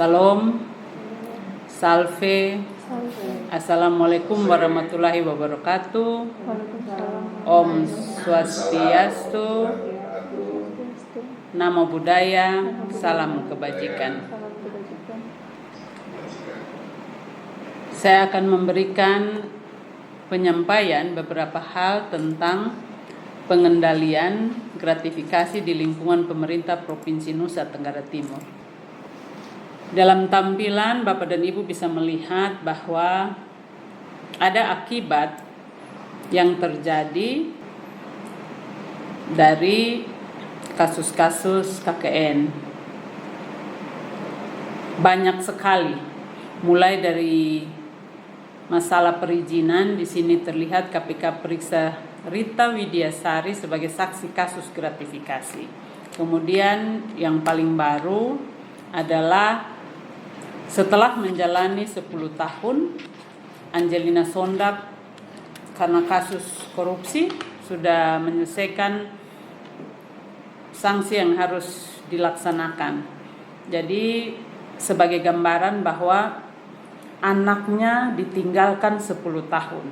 Salam, Salve, Assalamualaikum warahmatullahi wabarakatuh. Om Swastiastu, Namo Buddhaya, salam kebajikan. Saya akan memberikan penyampaian beberapa hal tentang pengendalian gratifikasi di lingkungan pemerintah Provinsi Nusa Tenggara Timur. Dalam tampilan Bapak dan Ibu bisa melihat bahwa ada akibat yang terjadi dari kasus-kasus KKN. Banyak sekali, mulai dari masalah perizinan. Di sini terlihat KPK periksa Rita Widiasari sebagai saksi kasus gratifikasi. Kemudian yang paling baru adalah setelah menjalani 10 tahun, Angelina Sondak karena kasus korupsi sudah menyelesaikan sanksi yang harus dilaksanakan. Jadi sebagai gambaran bahwa anaknya ditinggalkan 10 tahun.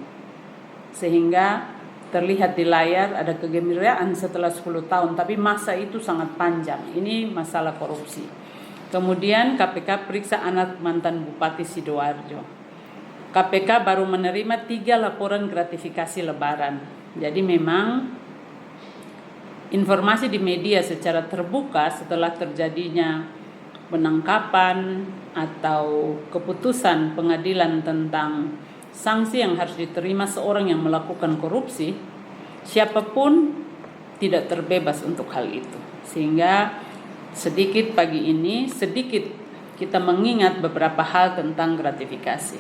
Sehingga terlihat di layar ada kegembiraan setelah 10 tahun, tapi masa itu sangat panjang. Ini masalah korupsi. Kemudian KPK periksa anak mantan Bupati Sidoarjo. KPK baru menerima 3 laporan gratifikasi lebaran. Jadi memang informasi di media secara terbuka setelah terjadinya penangkapan atau keputusan pengadilan tentang sanksi yang harus diterima seorang yang melakukan korupsi, siapapun tidak terbebas untuk hal itu. Sehingga sedikit pagi ini kita mengingat beberapa hal tentang gratifikasi.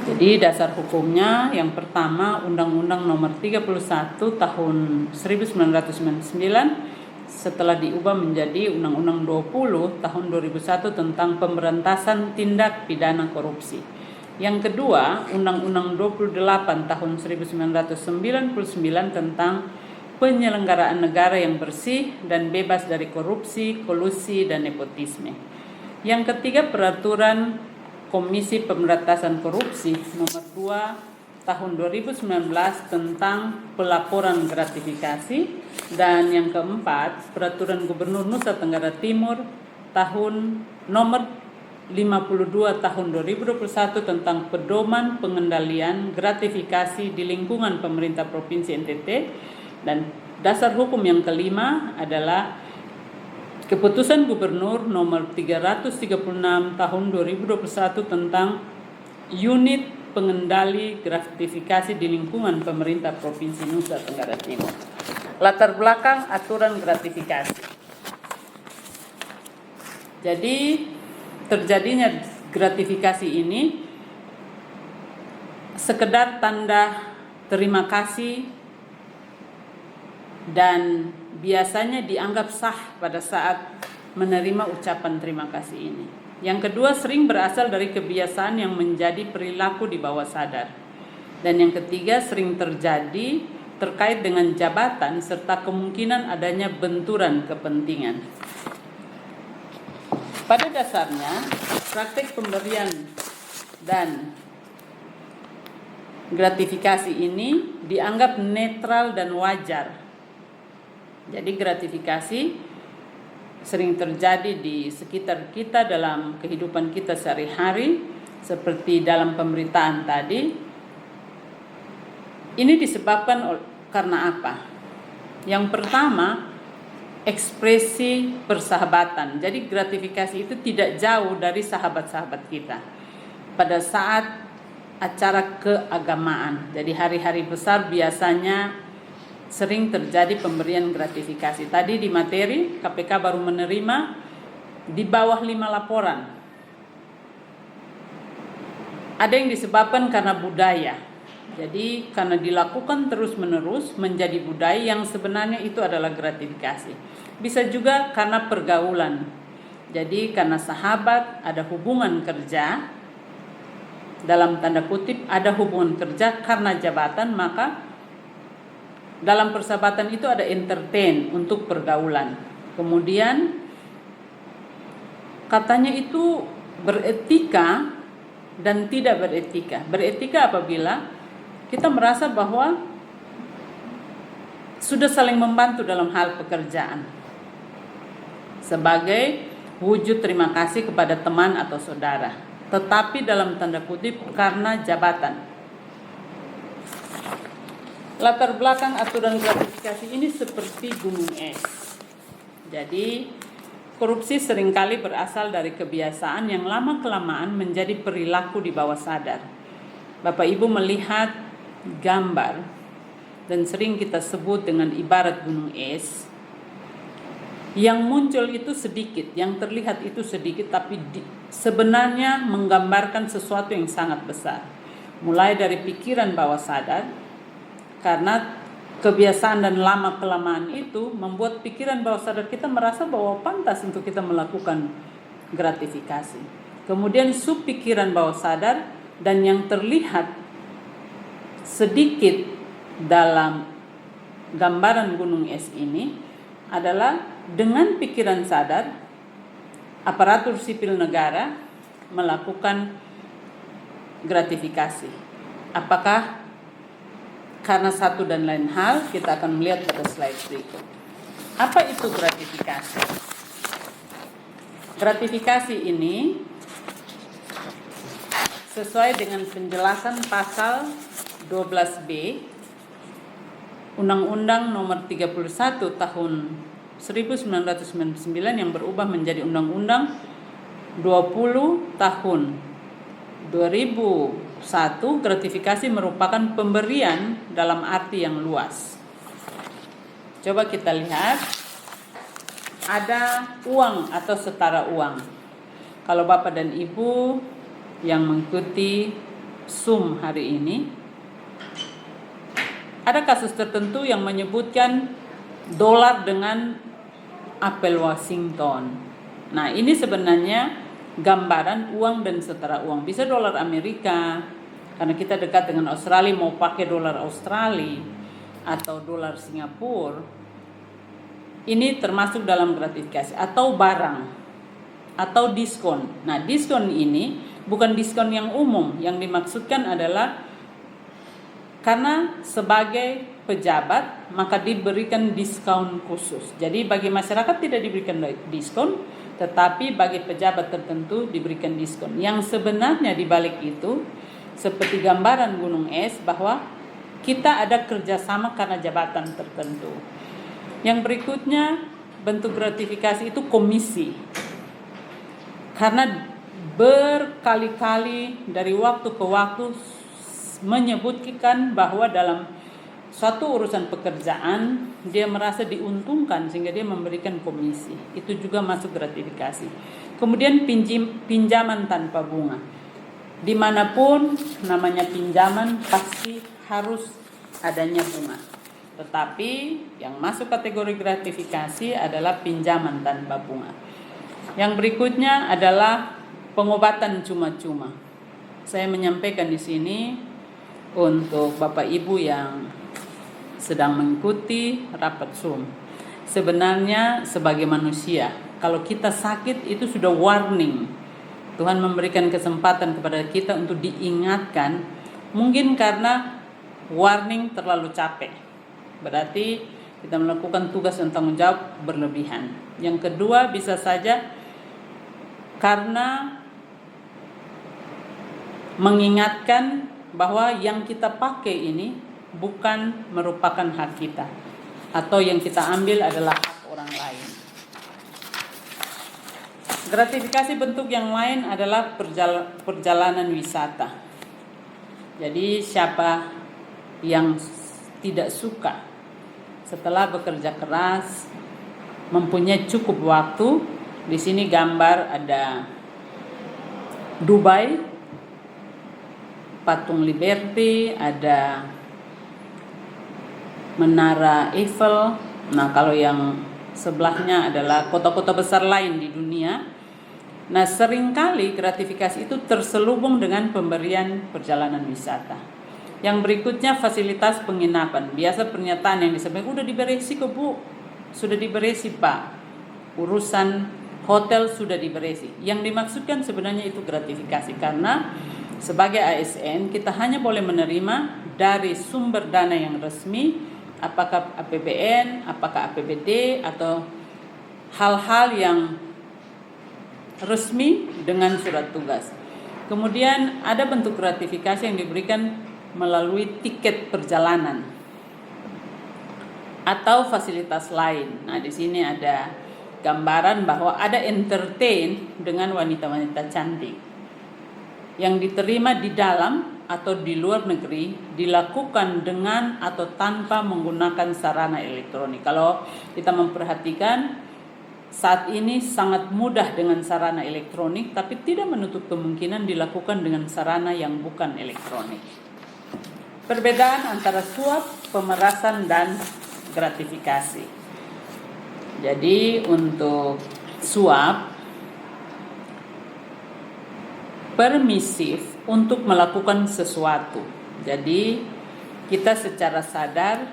Jadi dasar hukumnya yang pertama Undang-Undang Nomor 31 Tahun 1999 setelah diubah menjadi Undang-Undang 20 Tahun 2001 tentang pemberantasan tindak pidana korupsi. Yang kedua Undang-Undang 28 Tahun 1999 tentang penyelenggaraan negara yang bersih dan bebas dari korupsi, kolusi, dan nepotisme. Yang ketiga, Peraturan Komisi Pemberantasan Korupsi Nomor 2 Tahun 2019 tentang pelaporan gratifikasi. Dan yang keempat, Peraturan Gubernur Nusa Tenggara Timur Tahun Nomor 52 Tahun 2021 tentang pedoman pengendalian gratifikasi di lingkungan pemerintah Provinsi NTT. Dan dasar hukum yang kelima adalah Keputusan Gubernur Nomor 336 Tahun 2021 tentang Unit Pengendali Gratifikasi di lingkungan pemerintah Provinsi Nusa Tenggara Timur. Latar belakang aturan gratifikasi. Jadi terjadinya gratifikasi ini sekedar tanda terima kasih dan biasanya dianggap sah pada saat menerima ucapan terima kasih ini. Yang kedua, sering berasal dari kebiasaan yang menjadi perilaku di bawah sadar. Dan yang ketiga, sering terjadi terkait dengan jabatan serta kemungkinan adanya benturan kepentingan. Pada dasarnya, praktik pemberian dan gratifikasi ini dianggap netral dan wajar. Jadi gratifikasi sering terjadi di sekitar kita dalam kehidupan kita sehari-hari, seperti dalam pemberitaan tadi. Ini disebabkan karena apa? Yang pertama, ekspresi persahabatan. Jadi gratifikasi itu tidak jauh dari sahabat-sahabat kita. Pada saat acara keagamaan, jadi hari-hari besar biasanya sering terjadi pemberian gratifikasi. Tadi di materi KPK baru menerima di bawah 5 laporan. Ada yang disebabkan karena budaya. Jadi karena dilakukan terus-menerus menjadi budaya yang sebenarnya itu adalah gratifikasi. Bisa juga karena pergaulan. Jadi karena sahabat, ada hubungan kerja, dalam tanda kutip ada hubungan kerja karena jabatan, maka dalam persahabatan itu ada entertain untuk pergaulan. Kemudian katanya itu beretika dan tidak beretika. Beretika apabila kita merasa bahwa sudah saling membantu dalam hal pekerjaan sebagai wujud terima kasih kepada teman atau saudara, tetapi dalam tanda kutip karena jabatan. Latar belakang aturan gratifikasi ini seperti gunung es. Jadi korupsi seringkali berasal dari kebiasaan yang lama-kelamaan menjadi perilaku di bawah sadar. Bapak Ibu melihat gambar dan sering kita sebut dengan ibarat gunung es. Yang muncul itu sedikit, yang terlihat itu sedikit, tapi sebenarnya menggambarkan sesuatu yang sangat besar. Mulai dari pikiran bawah sadar, karena kebiasaan dan lama-kelamaan itu membuat pikiran bawah sadar kita merasa bahwa pantas untuk kita melakukan gratifikasi. Kemudian subpikiran bawah sadar dan yang terlihat sedikit dalam gambaran gunung es ini adalah dengan pikiran sadar aparatur sipil negara melakukan gratifikasi. Apakah karena satu dan lain hal? Kita akan melihat pada slide berikut. Apa itu gratifikasi? Gratifikasi ini sesuai dengan penjelasan pasal 12B Undang-Undang Nomor 31 Tahun 1999 yang berubah menjadi Undang-Undang 20 Tahun 2001. Gratifikasi merupakan pemberian dalam arti yang luas. Coba kita lihat, ada uang atau setara uang. Kalau Bapak dan Ibu yang mengikuti Zoom hari ini, ada kasus tertentu yang menyebutkan dolar dengan apel Washington. Nah, ini sebenarnya gambaran uang dan setara uang. Bisa dolar Amerika, karena kita dekat dengan Australia, mau pakai dolar Australia atau dolar Singapura. Ini termasuk dalam gratifikasi. Atau barang, atau diskon. Nah, diskon ini bukan diskon yang umum. Yang dimaksudkan adalah karena sebagai pejabat maka diberikan diskon khusus. Jadi bagi masyarakat tidak diberikan diskon, tetapi bagi pejabat tertentu diberikan diskon. Yang sebenarnya di balik itu seperti gambaran gunung es bahwa kita ada kerjasama karena jabatan tertentu. Yang berikutnya bentuk gratifikasi itu komisi. Karena berkali-kali dari waktu ke waktu menyebutkan bahwa dalam suatu urusan pekerjaan dia merasa diuntungkan sehingga dia memberikan komisi. Itu juga masuk gratifikasi. Kemudian pinjaman tanpa bunga. Dimanapun namanya pinjaman pasti harus adanya bunga. Tetapi yang masuk kategori gratifikasi adalah pinjaman tanpa bunga. Yang berikutnya adalah pengobatan cuma-cuma. Saya menyampaikan di sini untuk Bapak Ibu yang sedang mengikuti rapat Zoom. Sebenarnya sebagai manusia, kalau kita sakit itu sudah warning. Tuhan memberikan kesempatan kepada kita untuk diingatkan. Mungkin karena warning terlalu capek. Berarti kita melakukan tugas dan tanggung jawab berlebihan. Yang kedua bisa saja karena mengingatkan bahwa yang kita pakai ini bukan merupakan hak kita, atau yang kita ambil adalah hak orang lain. Gratifikasi bentuk yang lain adalah perjalanan wisata. Jadi siapa yang tidak suka setelah bekerja keras, mempunyai cukup waktu. Di sini gambar ada Dubai, Patung Liberty, ada Menara Eiffel. Nah, kalau yang sebelahnya adalah kota-kota besar lain di dunia. Nah, seringkali gratifikasi itu terselubung dengan pemberian perjalanan wisata. Yang berikutnya fasilitas penginapan. Biasa pernyataan yang disampaikan, udah diberesi kok Bu, sudah diberesi Pak. Urusan hotel sudah diberesi. Yang dimaksudkan sebenarnya itu gratifikasi, karena sebagai ASN kita hanya boleh menerima dari sumber dana yang resmi, apakah APBN, apakah APBD, atau hal-hal yang resmi dengan surat tugas. Kemudian ada bentuk gratifikasi yang diberikan melalui tiket perjalanan atau fasilitas lain. Nah, di sini ada gambaran bahwa ada entertain dengan wanita-wanita cantik yang diterima di dalam atau di luar negeri, dilakukan dengan atau tanpa menggunakan sarana elektronik. Kalau kita memperhatikan, saat ini sangat mudah dengan sarana elektronik, tapi tidak menutup kemungkinan dilakukan dengan sarana yang bukan elektronik. Perbedaan antara suap, pemerasan, dan gratifikasi. Jadi untuk suap, permisif untuk melakukan sesuatu. Jadi kita secara sadar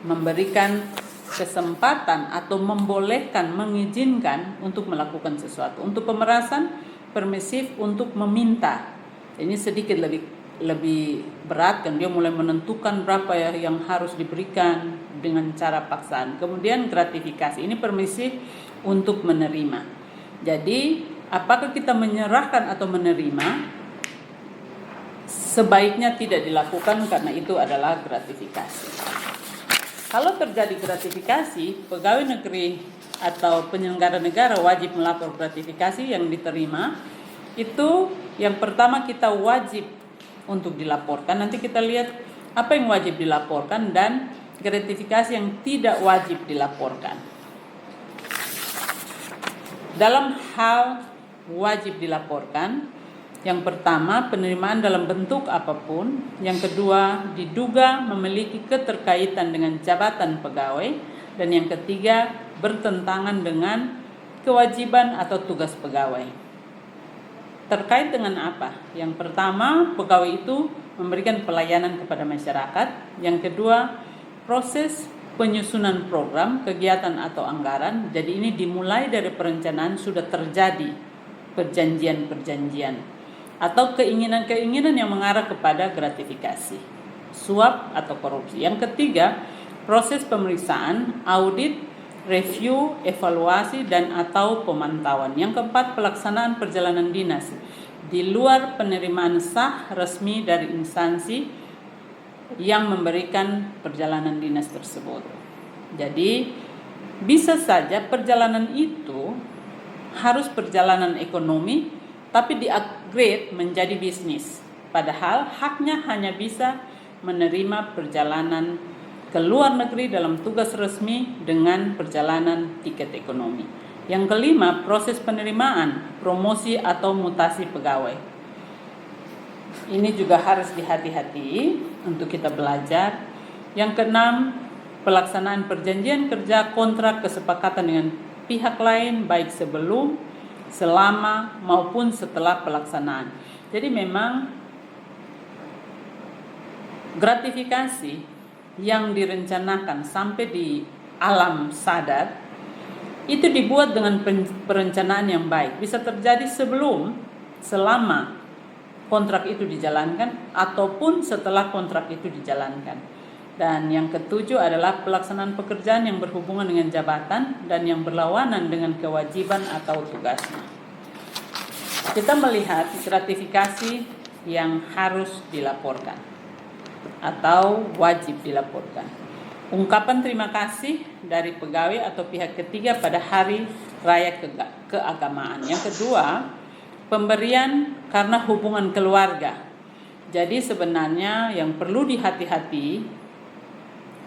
memberikan kesempatan atau membolehkan, mengizinkan untuk melakukan sesuatu. Untuk pemerasan, permisif untuk meminta. Ini sedikit lebih berat, kan dia mulai menentukan berapa yang harus diberikan dengan cara paksaan. Kemudian gratifikasi, ini permisif untuk menerima. Jadi apakah kita menyerahkan atau menerima, sebaiknya tidak dilakukan karena itu adalah gratifikasi. Kalau terjadi gratifikasi, pegawai negeri atau penyelenggara negara wajib melapor gratifikasi yang diterima. Itu yang pertama, kita wajib untuk dilaporkan. Nanti kita lihat apa yang wajib dilaporkan dan gratifikasi yang tidak wajib dilaporkan. Dalam hal wajib dilaporkan, yang pertama, penerimaan dalam bentuk apapun. Yang kedua, diduga memiliki keterkaitan dengan jabatan pegawai. Dan yang ketiga, bertentangan dengan kewajiban atau tugas pegawai. Terkait dengan apa? Yang pertama, pegawai itu memberikan pelayanan kepada masyarakat. Yang kedua, proses penyusunan program, kegiatan atau anggaran. Jadi ini dimulai dari perencanaan, sudah terjadi perjanjian-perjanjian atau keinginan-keinginan yang mengarah kepada gratifikasi, suap atau korupsi. Yang ketiga, proses pemeriksaan, audit, review, evaluasi, dan atau pemantauan. Yang keempat, pelaksanaan perjalanan dinas di luar penerimaan sah resmi dari instansi yang memberikan perjalanan dinas tersebut. Jadi bisa saja perjalanan itu harus perjalanan ekonomi, tapi di-upgrade menjadi bisnis. Padahal haknya hanya bisa menerima perjalanan ke luar negeri dalam tugas resmi dengan perjalanan tiket ekonomi. Yang kelima, proses penerimaan, promosi atau mutasi pegawai. Ini juga harus dihati-hati untuk kita belajar. Yang keenam, pelaksanaan perjanjian kerja, kontrak, kesepakatan dengan pihak lain baik sebelum, selama maupun setelah pelaksanaan. Jadi memang gratifikasi yang direncanakan sampai di alam sadar itu dibuat dengan perencanaan yang baik. Bisa terjadi sebelum, selama kontrak itu dijalankan, ataupun setelah kontrak itu dijalankan. Dan yang ketujuh adalah pelaksanaan pekerjaan yang berhubungan dengan jabatan dan yang berlawanan dengan kewajiban atau tugasnya. Kita melihat gratifikasi yang harus dilaporkan atau wajib dilaporkan. Ungkapan terima kasih dari pegawai atau pihak ketiga pada hari raya keagamaan. Yang kedua, pemberian karena hubungan keluarga. Jadi sebenarnya yang perlu dihati-hati,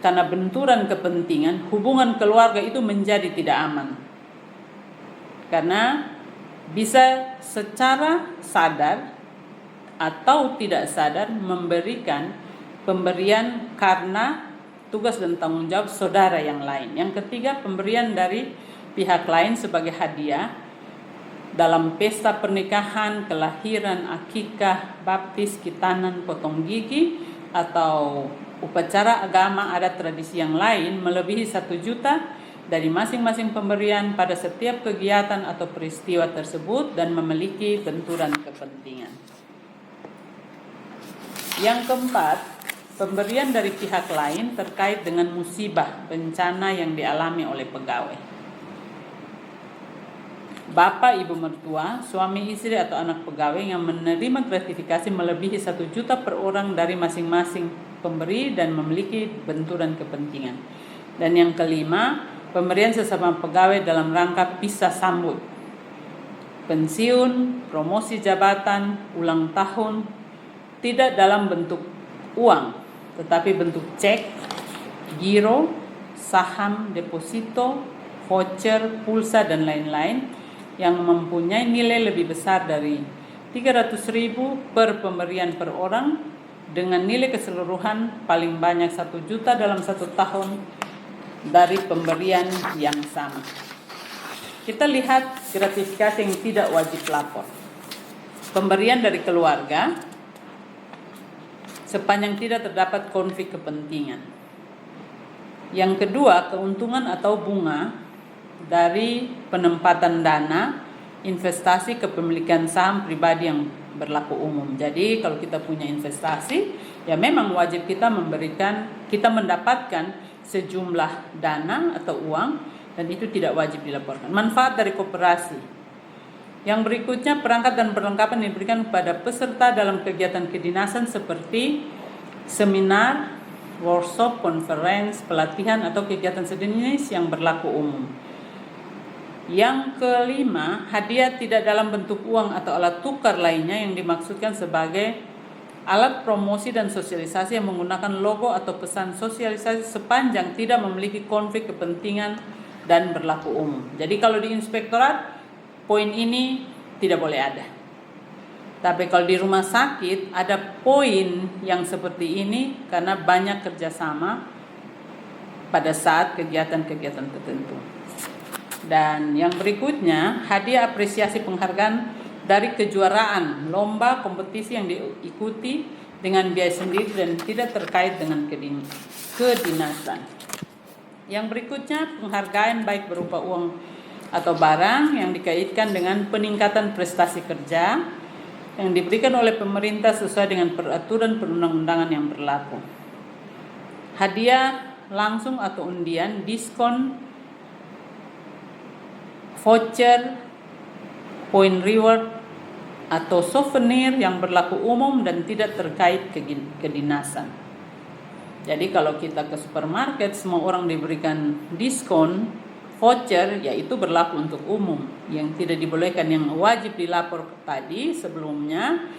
karena benturan kepentingan, hubungan keluarga itu menjadi tidak aman. Karena bisa secara sadar atau tidak sadar memberikan pemberian karena tugas dan tanggung jawab saudara yang lain. Yang ketiga, pemberian dari pihak lain sebagai hadiah dalam pesta pernikahan, kelahiran, akikah, baptis, khitanan, potong gigi, atau upacara agama, adat, tradisi yang lain melebihi 1 juta dari masing-masing pemberian pada setiap kegiatan atau peristiwa tersebut dan memiliki benturan kepentingan. Yang keempat, pemberian dari pihak lain terkait dengan musibah, bencana yang dialami oleh pegawai. Bapak, ibu mertua, suami istri atau anak pegawai yang menerima gratifikasi melebihi 1 juta per orang dari masing-masing pemberi dan memiliki benturan kepentingan. Dan yang kelima, pemberian sesama pegawai dalam rangka pisah sambut, pensiun, promosi jabatan, ulang tahun, tidak dalam bentuk uang, tetapi bentuk cek, giro, saham, deposito, voucher, pulsa, dan lain-lain yang mempunyai nilai lebih besar dari 300.000 per pemberian per orang dengan nilai keseluruhan paling banyak 1 juta dalam 1 tahun dari pemberian yang sama. Kita lihat gratifikasi yang tidak wajib lapor. Pemberian dari keluarga sepanjang tidak terdapat konflik kepentingan. Yang kedua, keuntungan atau bunga dari penempatan dana investasi kepemilikan saham pribadi yang berlaku umum. Jadi kalau kita punya investasi, ya memang wajib kita mendapatkan sejumlah dana atau uang, dan itu tidak wajib dilaporkan. Manfaat dari koperasi. Yang berikutnya, perangkat dan perlengkapan diberikan kepada peserta dalam kegiatan kedinasan seperti seminar, workshop, conference, pelatihan atau kegiatan sejenis yang berlaku umum. Yang kelima, hadiah tidak dalam bentuk uang atau alat tukar lainnya yang dimaksudkan sebagai alat promosi dan sosialisasi yang menggunakan logo atau pesan sosialisasi sepanjang tidak memiliki konflik kepentingan dan berlaku umum. Jadi kalau di inspektorat, poin ini tidak boleh ada. Tapi kalau di rumah sakit ada poin yang seperti ini karena banyak kerjasama pada saat kegiatan-kegiatan tertentu. Dan yang berikutnya, hadiah apresiasi penghargaan dari kejuaraan lomba kompetisi yang diikuti dengan biaya sendiri dan tidak terkait dengan kedinasan. Yang berikutnya, penghargaan baik berupa uang atau barang yang dikaitkan dengan peningkatan prestasi kerja yang diberikan oleh pemerintah sesuai dengan peraturan perundang-undangan yang berlaku. Hadiah langsung atau undian, diskon, voucher, point reward, atau souvenir yang berlaku umum dan tidak terkait kedinasan. Jadi kalau kita ke supermarket, semua orang diberikan diskon, voucher, yaitu berlaku untuk umum. Yang tidak dibolehkan, yang wajib dilapor tadi sebelumnya,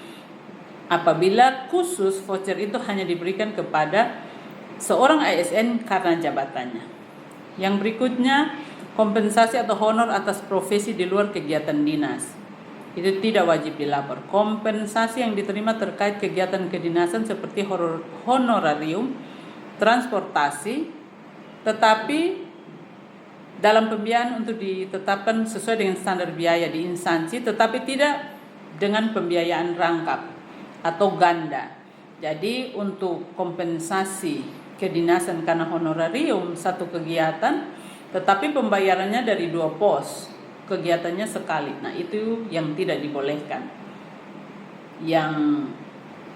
apabila khusus voucher itu hanya diberikan kepada seorang ASN karena jabatannya. Yang berikutnya, kompensasi atau honor atas profesi di luar kegiatan dinas. Itu tidak wajib dilapor. Kompensasi yang diterima terkait kegiatan kedinasan seperti honorarium, transportasi, tetapi dalam pembiayaan untuk ditetapkan sesuai dengan standar biaya di instansi, tetapi tidak dengan pembiayaan rangkap atau ganda. Jadi untuk kompensasi kedinasan karena honorarium satu kegiatan, tetapi pembayarannya dari 2 pos, kegiatannya sekali. Nah, itu yang tidak dibolehkan. Yang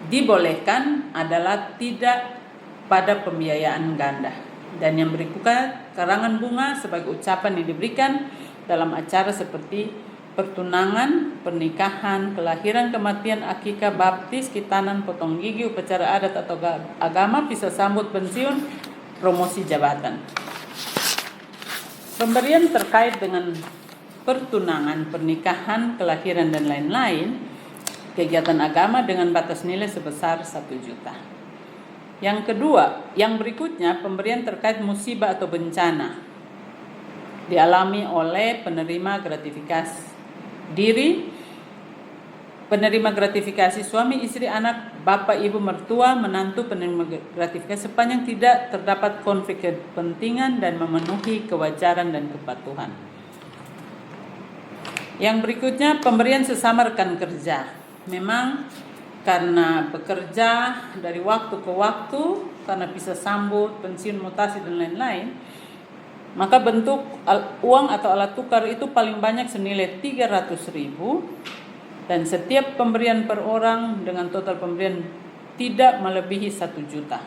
dibolehkan adalah tidak pada pembiayaan ganda. Dan yang berikutnya, karangan bunga sebagai ucapan yang diberikan dalam acara seperti pertunangan, pernikahan, kelahiran, kematian, akikah, baptis, khitanan, potong gigi, upacara adat atau agama, pisah sambut, pensiun, promosi jabatan. Pemberian terkait dengan pertunangan, pernikahan, kelahiran, dan lain-lain, kegiatan agama dengan batas nilai sebesar 1 juta. Yang kedua, yang berikutnya, pemberian terkait musibah atau bencana dialami oleh penerima gratifikasi diri, penerima gratifikasi suami, istri, anak, bapak, ibu, mertua, menantu, penerima gratifikasi sepanjang tidak terdapat konflik kepentingan dan memenuhi kewajaran dan kepatuhan. Yang berikutnya, pemberian sesama rekan kerja. Memang karena bekerja dari waktu ke waktu, karena pisah sambut, pensiun, mutasi, dan lain-lain, maka bentuk uang atau alat tukar itu paling banyak senilai 300.000 dan setiap pemberian per orang dengan total pemberian tidak melebihi 1 juta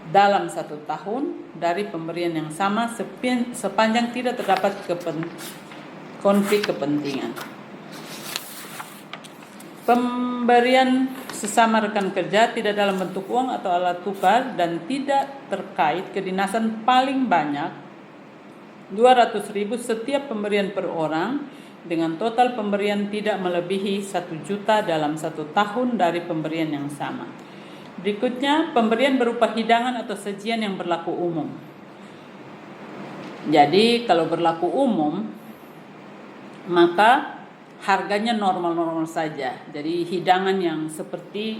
dalam 1 tahun dari pemberian yang sama sepanjang tidak terdapat konflik kepentingan. Pemberian sesama rekan kerja tidak dalam bentuk uang atau alat tukar dan tidak terkait kedinasan paling banyak 200.000 setiap pemberian per orang dengan total pemberian tidak melebihi 1 juta dalam 1 tahun dari pemberian yang sama. Berikutnya, pemberian berupa hidangan atau sajian yang berlaku umum. Jadi kalau berlaku umum, maka harganya normal-normal saja. Jadi hidangan yang seperti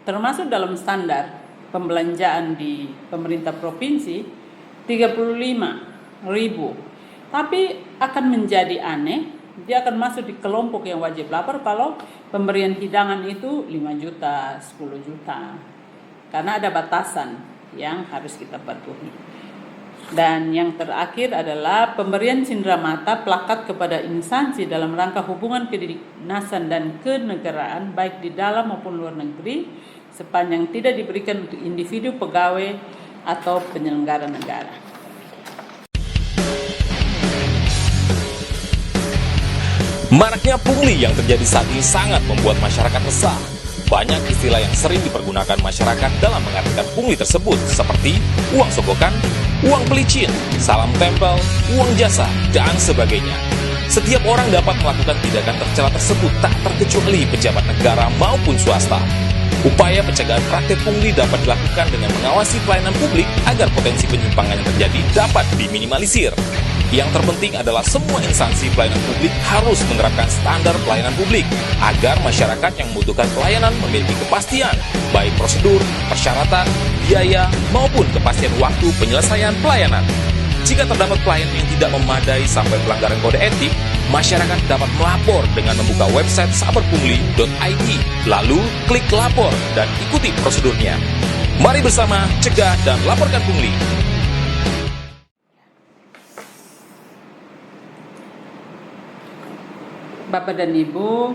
termasuk dalam standar pembelanjaan di pemerintah provinsi 35.000. Tapi akan menjadi aneh, dia akan masuk di kelompok yang wajib lapor kalau pemberian hidangan itu 5 juta, 10 juta. Karena ada batasan yang harus kita patuhi. Dan yang terakhir adalah pemberian cenderamata plakat kepada instansi dalam rangka hubungan kedinasan dan kenegaraan baik di dalam maupun luar negeri sepanjang tidak diberikan untuk individu, pegawai, atau penyelenggara negara. Maraknya pungli yang terjadi saat ini sangat membuat masyarakat resah. Banyak istilah yang sering dipergunakan masyarakat dalam mengartikan pungli tersebut seperti uang sogokan, uang pelicin, salam tempel, uang jasa, dan sebagainya. Setiap orang dapat melakukan tindakan tercela tersebut tak terkecuali pejabat negara maupun swasta. Upaya pencegahan praktik pungli dapat dilakukan dengan mengawasi pelayanan publik agar potensi penyimpangan yang terjadi dapat diminimalisir. Yang terpenting adalah semua instansi pelayanan publik harus menerapkan standar pelayanan publik agar masyarakat yang membutuhkan pelayanan memiliki kepastian, baik prosedur, persyaratan, biaya, maupun kepastian waktu penyelesaian pelayanan. Jika terdapat pelayan yang tidak memadai sampai pelanggaran kode etik, masyarakat dapat melapor dengan membuka website saberpungli.id, lalu klik lapor dan ikuti prosedurnya. Mari bersama cegah dan laporkan pungli. Bapak dan Ibu,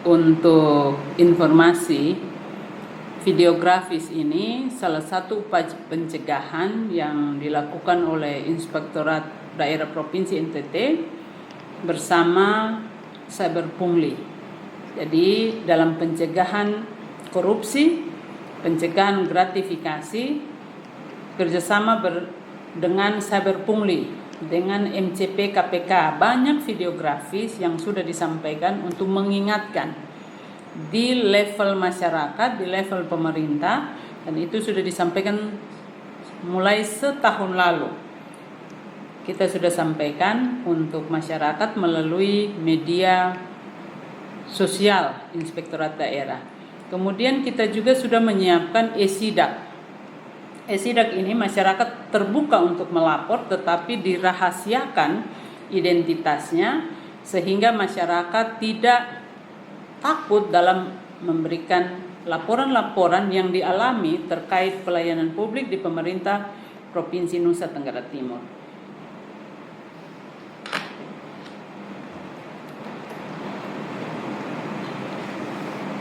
untuk informasi, video grafis ini salah satu upaya pencegahan yang dilakukan oleh Inspektorat Daerah Provinsi NTT bersama Cyber Pungli. Jadi dalam pencegahan korupsi, pencegahan gratifikasi, kerjasama dengan Cyber Pungli dengan MCP KPK, banyak video grafis yang sudah disampaikan untuk mengingatkan di level masyarakat, di level pemerintah, dan itu sudah disampaikan mulai setahun lalu. Kita sudah sampaikan untuk masyarakat melalui media sosial Inspektorat Daerah. Kemudian kita juga sudah menyiapkan e-sidak. E-sidak ini masyarakat terbuka untuk melapor tetapi dirahasiakan identitasnya sehingga masyarakat tidak takut dalam memberikan laporan-laporan yang dialami terkait pelayanan publik di pemerintah Provinsi Nusa Tenggara Timur.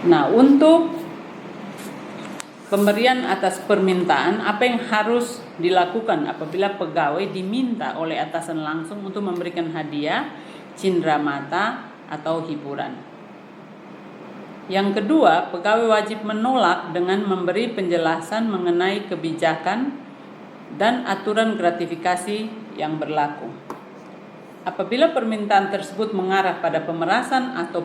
Nah, untuk pemberian atas permintaan, apa yang harus dilakukan apabila pegawai diminta oleh atasan langsung untuk memberikan hadiah, cenderamata, atau hiburan. Yang kedua, pegawai wajib menolak dengan memberi penjelasan mengenai kebijakan dan aturan gratifikasi yang berlaku. Apabila permintaan tersebut mengarah pada pemerasan atau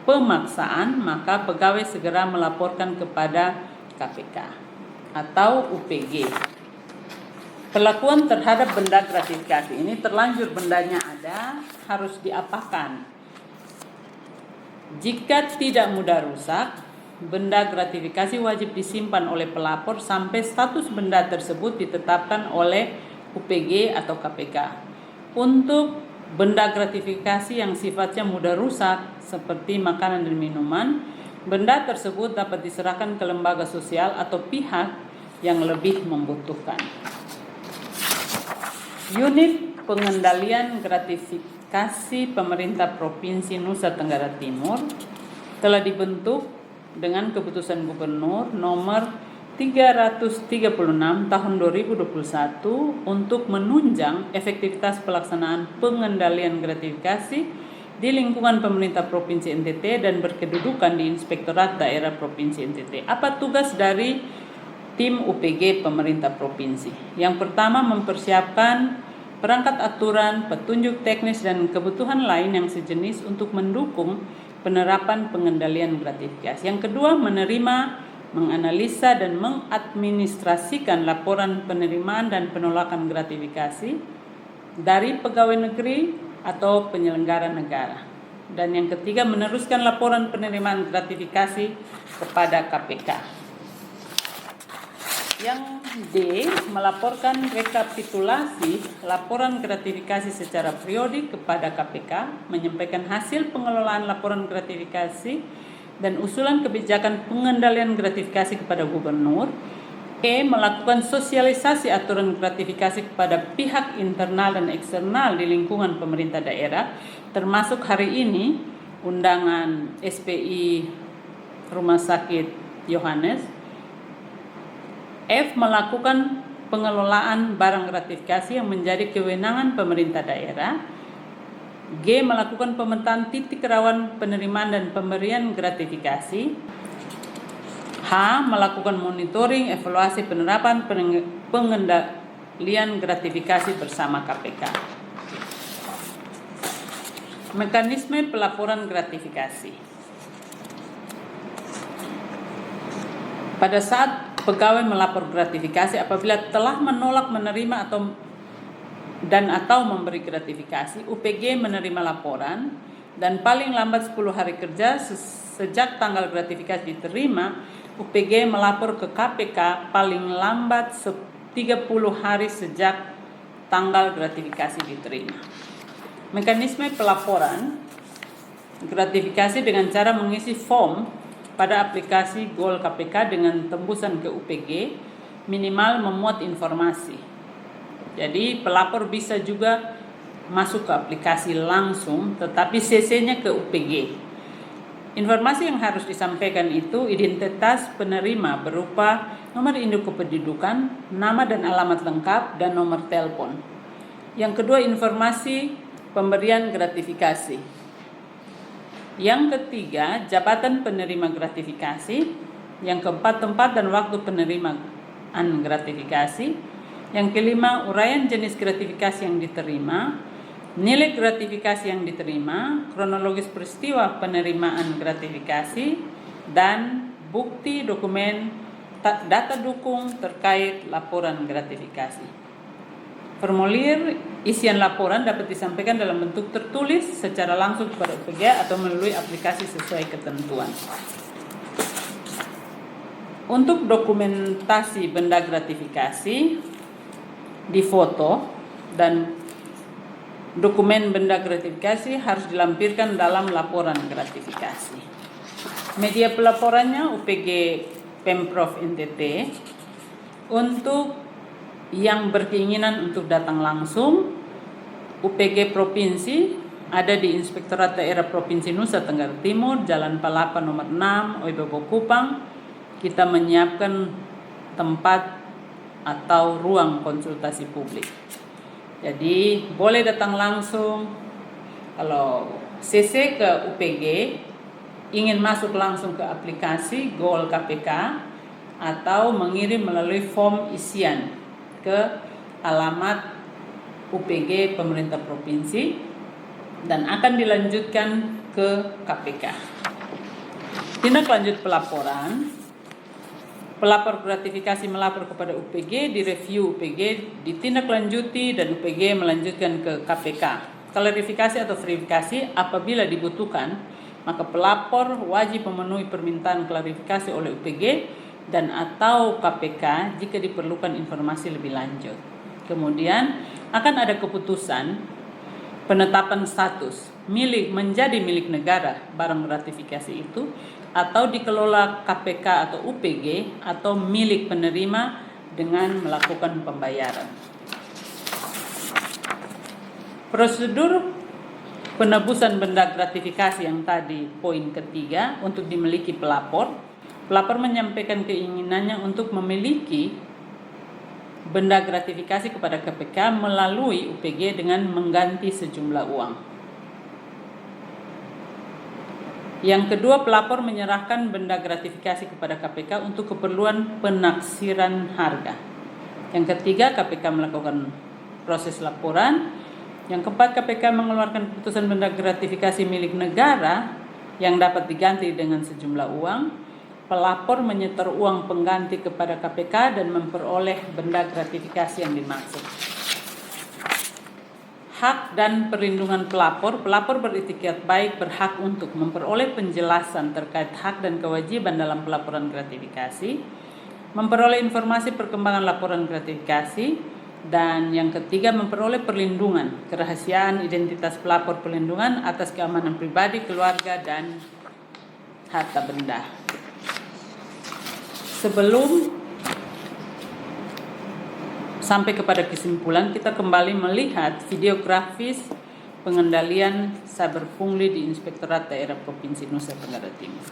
pemaksaan, maka pegawai segera melaporkan kepada KPK atau UPG. Perlakuan terhadap benda gratifikasi ini terlanjur bendanya ada, harus diapakan. Jika tidak mudah rusak, benda gratifikasi wajib disimpan oleh pelapor sampai status benda tersebut ditetapkan oleh UPG atau KPK. Untuk benda gratifikasi yang sifatnya mudah rusak seperti makanan dan minuman, benda tersebut dapat diserahkan ke lembaga sosial atau pihak yang lebih membutuhkan. Unit Pengendalian Gratifikasi Pemerintah Provinsi Nusa Tenggara Timur telah dibentuk dengan Keputusan Gubernur nomor 336 tahun 2021 untuk menunjang efektivitas pelaksanaan pengendalian gratifikasi di lingkungan pemerintah Provinsi NTT dan berkedudukan di Inspektorat Daerah Provinsi NTT. Apa tugas dari tim UPG pemerintah provinsi? Yang pertama, mempersiapkan perangkat aturan, petunjuk teknis dan kebutuhan lain yang sejenis untuk mendukung penerapan pengendalian gratifikasi. Yang kedua, menerima, menganalisa dan mengadministrasikan laporan penerimaan dan penolakan gratifikasi dari pegawai negeri atau penyelenggara negara. Dan yang ketiga, meneruskan laporan penerimaan gratifikasi kepada KPK. Yang D, melaporkan rekapitulasi laporan gratifikasi secara periodik kepada KPK, menyampaikan hasil pengelolaan laporan gratifikasi dan usulan kebijakan pengendalian gratifikasi kepada gubernur. E, melakukan sosialisasi aturan gratifikasi kepada pihak internal dan eksternal di lingkungan pemerintah daerah, termasuk hari ini undangan SPI Rumah Sakit Yohanes. F, melakukan pengelolaan barang gratifikasi yang menjadi kewenangan pemerintah daerah. G, melakukan pemetaan titik rawan penerimaan dan pemberian gratifikasi. H, melakukan monitoring evaluasi penerapan pengendalian gratifikasi bersama KPK. Mekanisme pelaporan gratifikasi. Pada saat pegawai melapor gratifikasi apabila telah menolak menerima atau memberi gratifikasi, UPG menerima laporan dan paling lambat 10 hari kerja sejak tanggal gratifikasi diterima, UPG melapor ke KPK paling lambat 30 hari sejak tanggal gratifikasi diterima. Mekanisme pelaporan gratifikasi dengan cara mengisi form pada aplikasi Goal KPK dengan tembusan ke UPG, minimal memuat informasi. Jadi pelapor bisa juga masuk ke aplikasi langsung, tetapi CC-nya ke UPG. Informasi yang harus disampaikan itu identitas penerima berupa nomor induk kependudukan, nama dan alamat lengkap, dan nomor telepon. Yang kedua, informasi pemberian gratifikasi. Yang ketiga, jabatan penerima gratifikasi. Yang keempat, tempat dan waktu penerimaan gratifikasi. Yang kelima, uraian jenis gratifikasi yang diterima, nilai gratifikasi yang diterima, kronologis peristiwa penerimaan gratifikasi, dan bukti dokumen data dukung terkait laporan gratifikasi. Formulir isian laporan dapat disampaikan dalam bentuk tertulis secara langsung kepada UPG atau melalui aplikasi sesuai ketentuan. Untuk dokumentasi benda gratifikasi, difoto dan dokumen benda gratifikasi harus dilampirkan dalam laporan gratifikasi. Media pelaporannya UPG Pemprov NTT. Untuk yang berkeinginan untuk datang langsung, UPG Provinsi ada di Inspektorat Daerah Provinsi Nusa Tenggara Timur, Jalan Palapa nomor 6, Oibobo Kupang. Kita menyiapkan tempat atau ruang konsultasi publik. Jadi boleh datang langsung. Kalau CC ke UPG, ingin masuk langsung ke aplikasi Goal KPK, atau mengirim melalui form isian ke alamat UPG pemerintah provinsi dan akan dilanjutkan ke KPK. Tindak lanjut pelaporan. Pelapor gratifikasi melapor kepada UPG, direview UPG, ditindaklanjuti dan UPG melanjutkan ke KPK. Klarifikasi atau verifikasi apabila dibutuhkan, maka pelapor wajib memenuhi permintaan klarifikasi oleh UPG dan atau KPK jika diperlukan informasi lebih lanjut. Kemudian akan ada keputusan penetapan status menjadi milik negara barang gratifikasi itu, atau dikelola KPK atau UPG, atau milik penerima dengan melakukan pembayaran. Prosedur penebusan benda gratifikasi yang tadi poin ketiga untuk dimiliki pelapor. Pelapor menyampaikan keinginannya untuk memiliki benda gratifikasi kepada KPK melalui UPG dengan mengganti sejumlah uang. Yang kedua, pelapor menyerahkan benda gratifikasi kepada KPK untuk keperluan penaksiran harga. Yang ketiga, KPK melakukan proses laporan. Yang keempat, KPK mengeluarkan keputusan benda gratifikasi milik negara yang dapat diganti dengan sejumlah uang. Pelapor menyetor uang pengganti kepada KPK dan memperoleh benda gratifikasi yang dimaksud. Hak dan perlindungan pelapor. Pelapor beretikat baik berhak untuk memperoleh penjelasan terkait hak dan kewajiban dalam pelaporan gratifikasi, memperoleh informasi perkembangan laporan gratifikasi, dan yang ketiga memperoleh perlindungan kerahasiaan identitas pelapor, perlindungan atas keamanan pribadi, keluarga, dan harta benda. Sebelum sampai kepada kesimpulan, kita kembali melihat video grafis pengendalian cyber pungli di Inspektorat Daerah Provinsi Nusa Tenggara Timur.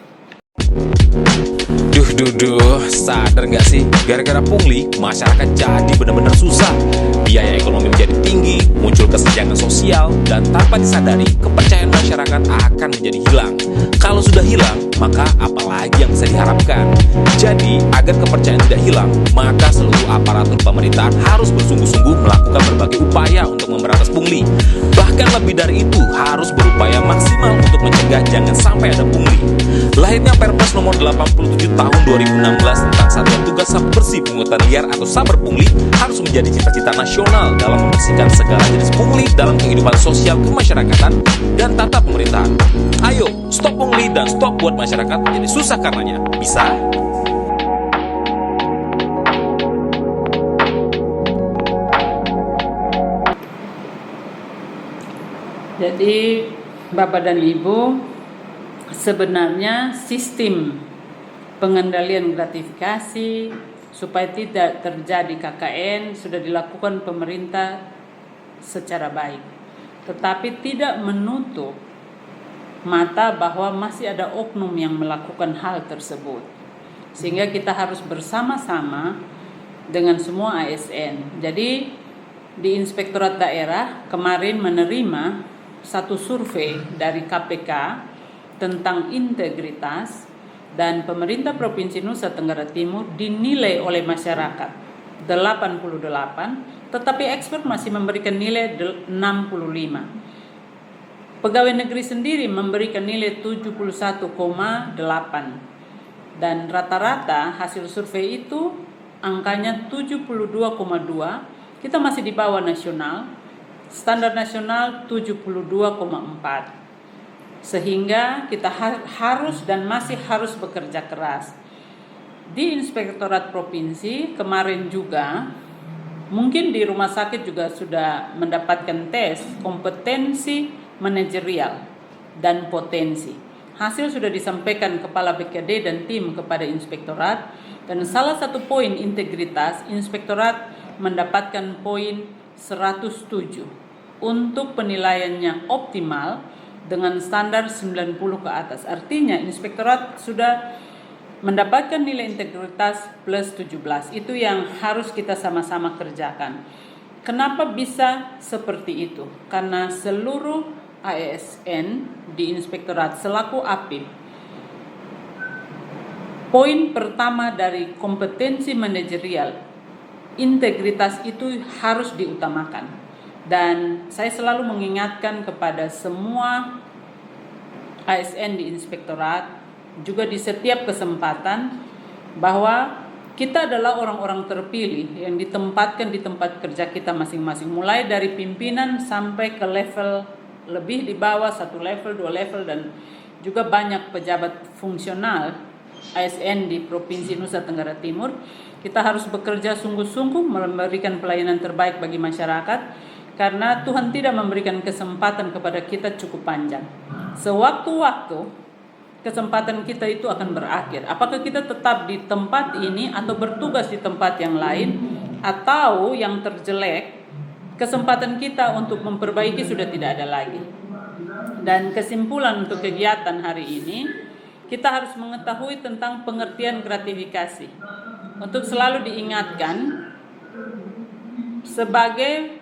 Duh, sadar nggak sih? Gara-gara pungli, masyarakat jadi benar-benar susah. Biaya ekonomi menjadi tinggi, muncul kesenjangan sosial, dan tanpa disadari, kepercayaan masyarakat akan menjadi hilang. Kalau sudah hilang, maka apalagi yang bisa diharapkan? Jadi, agar kepercayaan tidak hilang, maka seluruh aparatur pemerintahan harus bersungguh-sungguh melakukan berbagai upaya untuk memberantas pungli. Bahkan lebih dari itu, harus berupaya maksimal untuk mencegah jangan sampai ada pungli. Lahirnya Perpres nomor 87 tahun 2016 tentang Satuan Tugas Saber Bersih Pungutan Liar atau Saber Pungli harus menjadi cita-cita nasional dalam membersihkan segala jenis pungli dalam kehidupan sosial kemasyarakatan dan tata pemerintahan. Ayo, stop pungli dan stop buat masyarakat menjadi susah karenanya. Bisa? Jadi, Bapak dan Ibu, sebenarnya sistem pengendalian gratifikasi supaya tidak terjadi KKN sudah dilakukan pemerintah secara baik, tetapi tidak menutup mata bahwa masih ada oknum yang melakukan hal tersebut, sehingga kita harus bersama-sama dengan semua ASN. Jadi di Inspektorat Daerah kemarin menerima satu survei dari KPK tentang integritas, dan pemerintah Provinsi Nusa Tenggara Timur dinilai oleh masyarakat 88, tetapi expert masih memberikan nilai 65. Pegawai negeri sendiri memberikan nilai 71,8, dan rata-rata hasil survei itu angkanya 72,2. Kita masih di bawah nasional, standar nasional 72,4. Sehingga kita harus dan masih harus bekerja keras. Di Inspektorat Provinsi kemarin juga, mungkin di rumah sakit juga sudah mendapatkan tes kompetensi manajerial dan potensi. Hasil sudah disampaikan Kepala BKD dan tim kepada Inspektorat, dan salah satu poin integritas, Inspektorat mendapatkan poin 107 untuk penilaiannya optimal dengan standar 90 ke atas. Artinya Inspektorat sudah mendapatkan nilai integritas plus 17. Itu yang harus kita sama-sama kerjakan. Kenapa bisa seperti itu? Karena seluruh ASN di Inspektorat selaku APIP, poin pertama dari kompetensi manajerial, integritas itu harus diutamakan. Dan saya selalu mengingatkan kepada semua ASN di Inspektorat, juga di setiap kesempatan, bahwa kita adalah orang-orang terpilih yang ditempatkan di tempat kerja kita masing-masing, mulai dari pimpinan sampai ke level lebih di bawah, 1 level, 2 level, dan juga banyak pejabat fungsional ASN di Provinsi Nusa Tenggara Timur. Kita harus bekerja sungguh-sungguh memberikan pelayanan terbaik bagi masyarakat, karena Tuhan tidak memberikan kesempatan kepada kita cukup panjang. Sewaktu-waktu kesempatan kita itu akan berakhir. Apakah kita tetap di tempat ini atau bertugas di tempat yang lain, atau yang terjelek kesempatan kita untuk memperbaiki sudah tidak ada lagi. Dan kesimpulan untuk kegiatan hari ini, kita harus mengetahui tentang pengertian gratifikasi. Untuk selalu diingatkan sebagai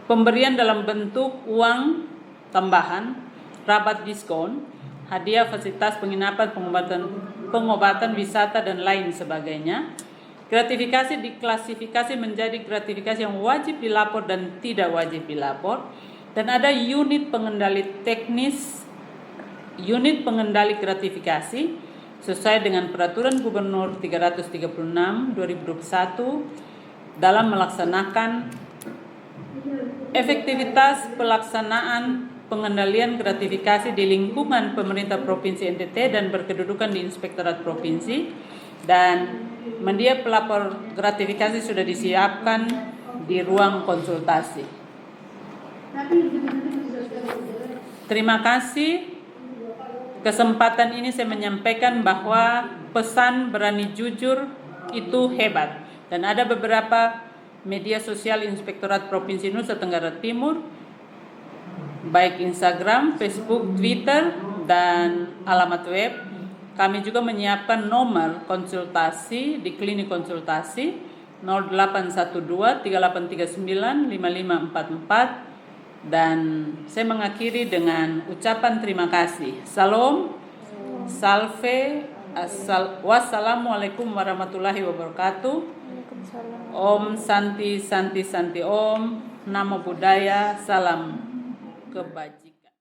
pemberian dalam bentuk uang tambahan, rabat diskon, hadiah fasilitas penginapan, pengobatan wisata dan lain sebagainya. Gratifikasi diklasifikasi menjadi gratifikasi yang wajib dilapor dan tidak wajib dilapor. Dan ada unit pengendali teknis, unit pengendali gratifikasi sesuai dengan Peraturan Gubernur 336 2021 dalam melaksanakan efektivitas pelaksanaan pengendalian gratifikasi di lingkungan pemerintah Provinsi NTT dan berkedudukan di Inspektorat Provinsi, dan media pelapor gratifikasi sudah disiapkan di ruang konsultasi. Terima kasih. Kesempatan ini saya menyampaikan bahwa pesan berani jujur itu hebat, dan ada beberapa media sosial Inspektorat Provinsi Nusa Tenggara Timur, baik Instagram, Facebook, Twitter, dan alamat web. Kami juga menyiapkan nomor konsultasi di klinik konsultasi 0812 3839 5544. Dan saya mengakhiri dengan ucapan terima kasih. Salam, salve, wassalamualaikum warahmatullahi wabarakatuh. Om Santi Santi Santi Om, Namo Buddhaya, salam kebajikan.